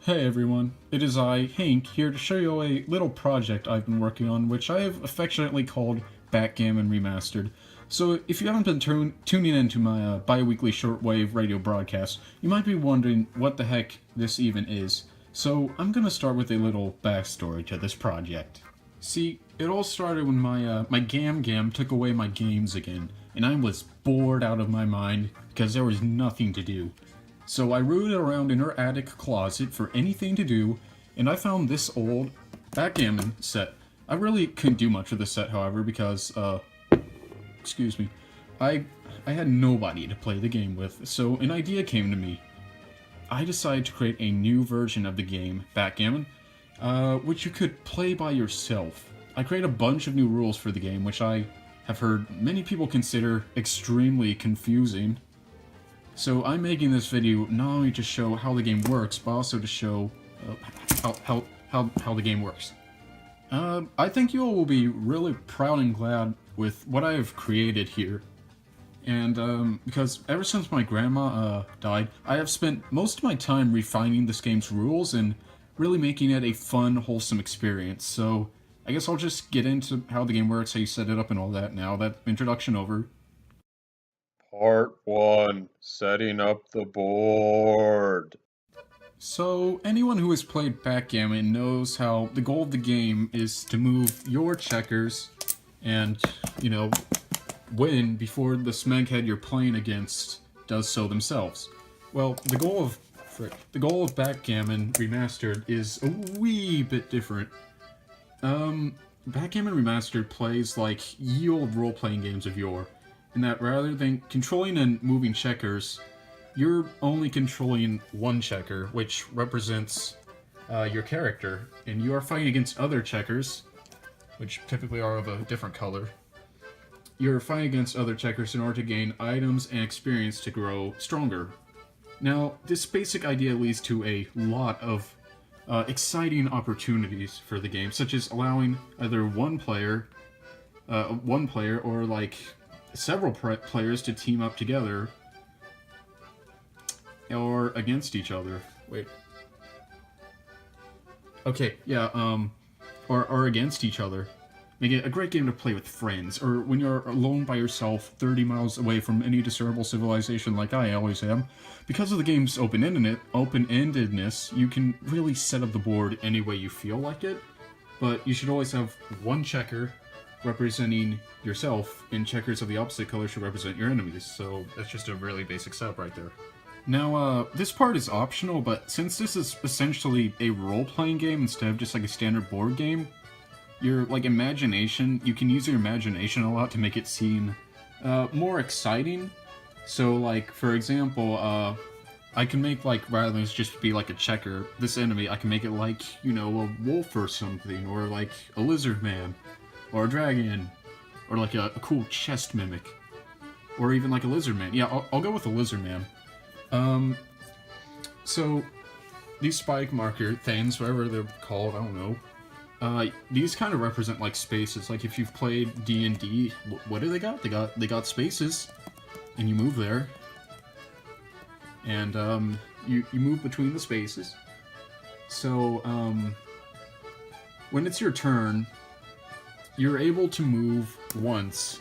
Hey everyone, it is I, Hank, here to show you a little project I've been working on, which I have affectionately called Backgammon Remastered. So if you haven't been tuning into my bi-weekly shortwave radio broadcast, you might be wondering what the heck this even is. So I'm gonna start with a little backstory to this project. See, it all started when my Gam took away my games again, and I was bored out of my mind because there was nothing to do. So I rooted around in her attic closet for anything to do, and I found this old Backgammon set. I really couldn't do much with the set, however, because, excuse me, I had nobody to play the game with, so an idea came to me. I decided to create a new version of the game, Backgammon, which you could play by yourself. I created a bunch of new rules for the game, which I have heard many people consider extremely confusing. So I'm making this video not only to show how the game works, but also to show how the game works. I think you all will be really proud and glad with what I have created here. And because ever since my grandma died, I have spent most of my time refining this game's rules and really making it a fun, wholesome experience. So I guess I'll just get into how the game works, how you set it up and all that now. That introduction over. Part 1, Setting Up the Board. So, anyone who has played Backgammon knows how the goal of the game is to move your checkers and, win before the smeghead you're playing against does so themselves. Well, the goal of Backgammon Remastered is a wee bit different. Backgammon Remastered plays like ye old role-playing games of yore, in that rather than controlling and moving checkers, you're only controlling one checker, which represents your character, and you are fighting against other checkers, which typically are of a different color. You're fighting against other checkers in order to gain items and experience to grow stronger. Now, this basic idea leads to a lot of exciting opportunities for the game, such as allowing either one player or like several players to team up together or against each other. Wait. Okay, yeah, or against each other. Make it a great game to play with friends, or when you're alone by yourself 30 miles away from any discernible civilization like I always am. Because of the game's open-endedness, you can really set up the board any way you feel like it, but you should always have one checker representing yourself, and checkers of the opposite color should represent your enemies, so that's just a really basic setup right there. Now, this part is optional, but since this is essentially a role-playing game instead of just like a standard board game, you can use your imagination a lot to make it seem more exciting. So, like, for example, I can make, like, rather than just be like a checker, this enemy, I can make it like, a wolf or something, or like a lizard man, or a dragon, or like a cool chest mimic, or even like a lizard man. Yeah, I'll go with a lizard man. So these spike marker things, whatever they're called, I don't know. These kind of represent like spaces. Like if you've played D&D, what do they got? They got spaces, and you move there, and you move between the spaces. So when it's your turn, you're able to move once,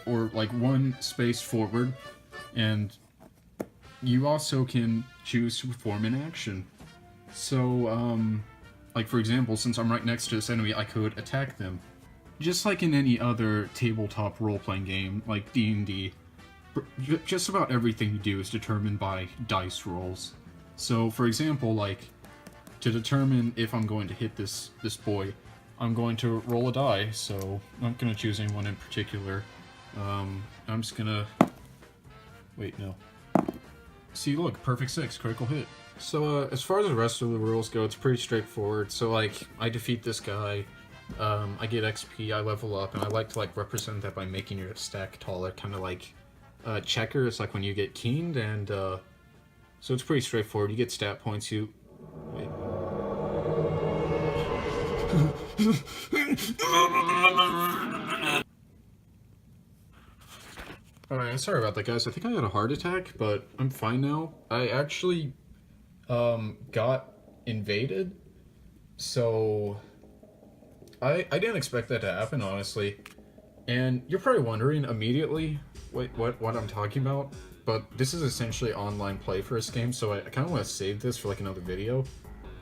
or like one space forward, and you also can choose to perform an action. So, like for example, since I'm right next to this enemy, I could attack them. Just like in any other tabletop role-playing game, like D&D, just about everything you do is determined by dice rolls. So, for example, like, to determine if I'm going to hit this boy, I'm going to roll a die, so I'm not going to choose anyone in particular. I'm just gonna... Wait, no. See, look, perfect 6, critical hit. So, as far as the rest of the rules go, it's pretty straightforward. So, like, I defeat this guy, I get XP, I level up, and I like to, like, represent that by making your stack taller, kind of like checkers, like when you get keened, and, so it's pretty straightforward. You get stat points, Wait. Alright, sorry about that, guys. I think I had a heart attack, but I'm fine now. I actually got invaded. So I didn't expect that to happen, honestly. And you're probably wondering immediately, wait, what I'm talking about? But this is essentially online play for this game, so I kind of want to save this for like another video.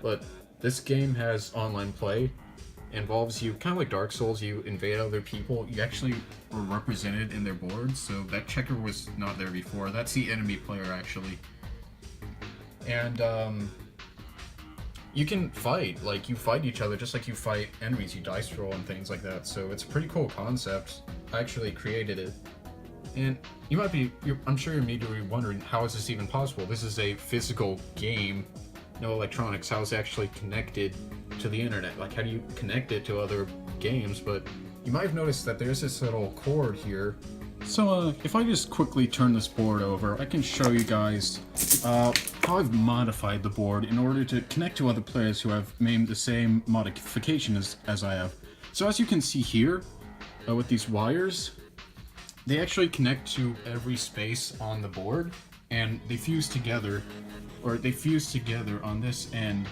But this game has online play, involves you kind of like Dark Souls. You invade other people. You actually were represented in their boards, so that checker was not there before. That's the enemy player actually, and you can fight, like, you fight each other just like you fight enemies, you dice roll and things like that, so it's a pretty cool concept. I actually created it. And you might be, I'm sure you're immediately wondering, how is this even possible? This is a physical game, no electronics, how is it actually connected to the internet? Like, how do you connect it to other games? But you might have noticed that there's this little cord here. So, if I just quickly turn this board over, I can show you guys how I've modified the board in order to connect to other players who have made the same modification as I have. So as you can see here, with these wires, they actually connect to every space on the board, and they fuse together, or they fuse together on this end,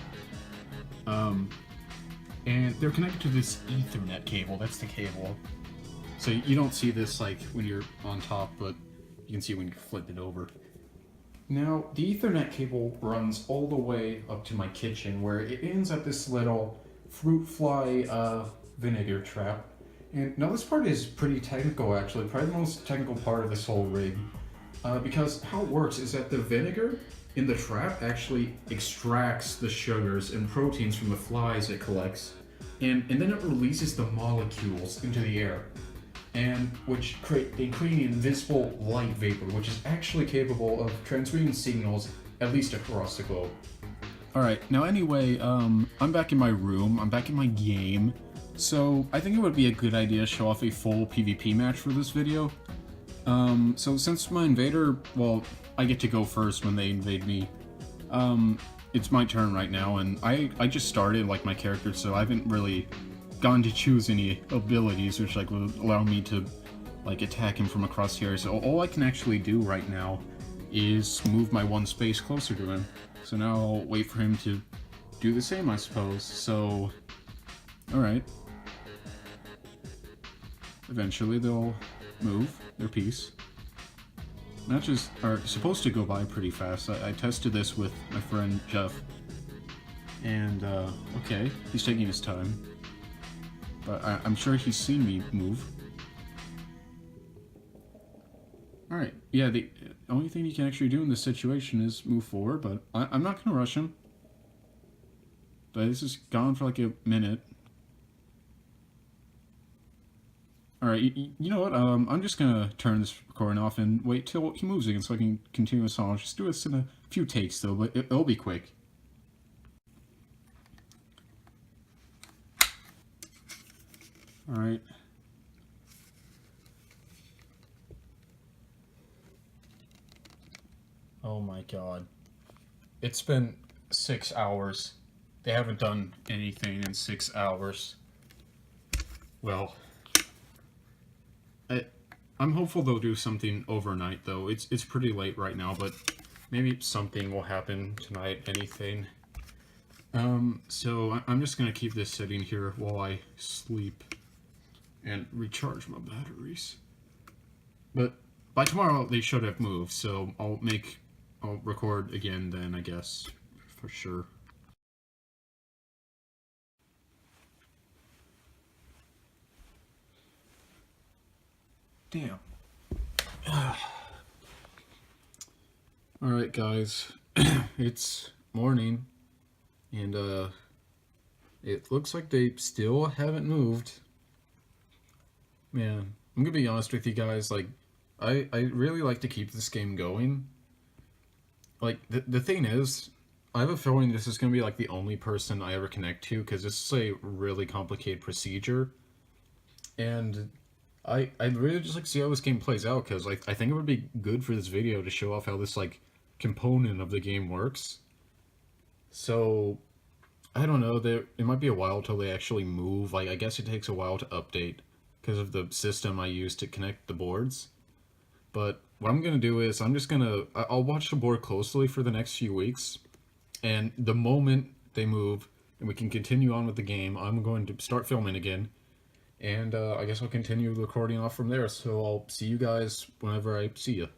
and they're connected to this Ethernet cable. That's the cable. So you don't see this like when you're on top, but you can see when you flip it over. Now, the Ethernet cable runs all the way up to my kitchen, where it ends at this little fruit fly vinegar trap. And now this part is pretty technical, actually, probably the most technical part of this whole rig. Because how it works is that the vinegar in the trap actually extracts the sugars and proteins from the flies it collects, and then it releases the molecules into the air, and which create an invisible light vapor, which is actually capable of transmitting signals at least across the globe. Alright, now anyway, I'm back in my room, I'm back in my game, so I think it would be a good idea to show off a full PvP match for this video. So since my invader, well, I get to go first when they invade me, it's my turn right now, and I just started, like, my character, so I haven't really gotten to choose any abilities which like would allow me to like attack him from across here. So all I can actually do right now is move my one space closer to him. So now I'll wait for him to do the same, I suppose. So, alright. Eventually they'll move their piece. Matches are supposed to go by pretty fast. I tested this with my friend Jeff. And, okay, he's taking his time. But I'm sure he's seen me move. Alright, yeah, the only thing you can actually do in this situation is move forward, but I'm not going to rush him. But this is gone for like a minute. Alright, you know what, I'm just going to turn this recording off and wait till he moves again so I can continue the song. I'll just do this in a few takes though, but it'll be quick. Alright. Oh my god. It's been 6 hours. They haven't done anything in 6 hours. Well, I'm hopeful they'll do something overnight though. It's pretty late right now, but maybe something will happen tonight, anything. So I'm just gonna keep this sitting here while I sleep and recharge my batteries. But by tomorrow they should have moved, so I'll record again then, I guess, for sure. Damn. Alright guys, it's morning, and it looks like they still haven't moved. Man, I'm gonna be honest with you guys, like, I really like to keep this game going. Like, the thing is, I have a feeling this is gonna be like the only person I ever connect to, because this is a really complicated procedure. And I'd really just like to see how this game plays out, because like, I think it would be good for this video to show off how this like component of the game works. So, I don't know, it might be a while till they actually move. Like, I guess it takes a while to update because of the system I use to connect the boards. But what I'm going to do is I'll watch the board closely for the next few weeks, and the moment they move, and we can continue on with the game, I'm going to start filming again. And I guess I'll continue recording off from there, so I'll see you guys whenever I see you.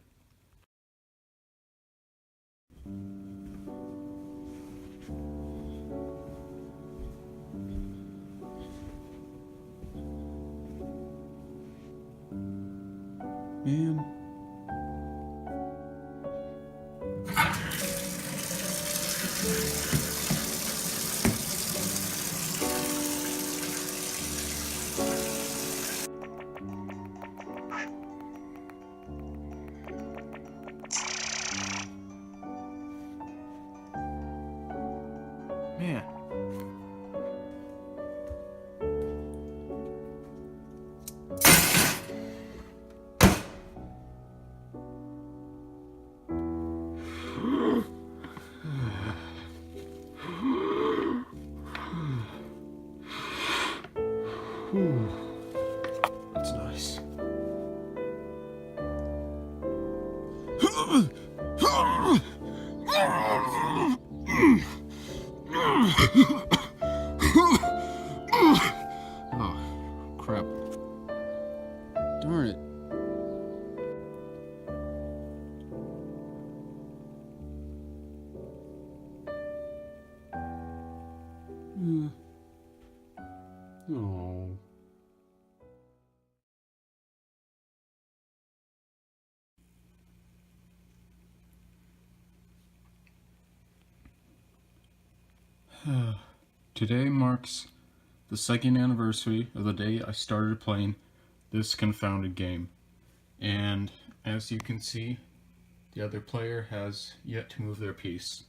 Man. Man. That's nice. Oh, crap. Darn it. Oh. Today marks the second anniversary of the day I started playing this confounded game. And as you can see, the other player has yet to move their piece.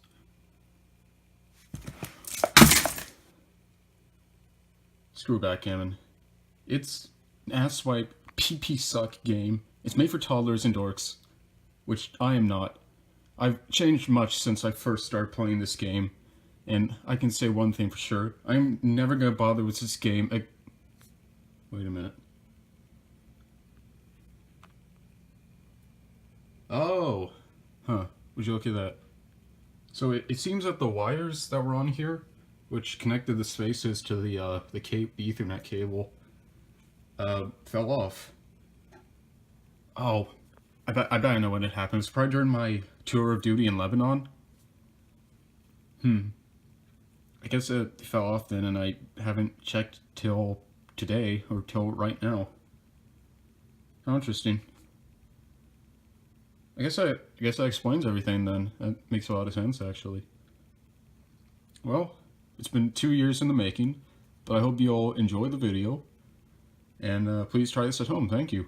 Screw Backgammon. It's an asswipe PP suck game. It's made for toddlers and dorks, which I am not. I've changed much since I first started playing this game, and I can say one thing for sure. I'm never gonna bother with this game. Wait a minute. Oh! Huh. Would you look at that? So it seems that the wires that were on here, which connected the spaces to the Ethernet cable, fell off. Oh, I bet I know when it happened. It's probably during my tour of duty in Lebanon. I guess it fell off then, and I haven't checked till today, or till right now. How interesting. I guess that explains everything then. That makes a lot of sense, actually. Well, it's been 2 years in the making, but I hope you all enjoy the video, and please try this at home. Thank you.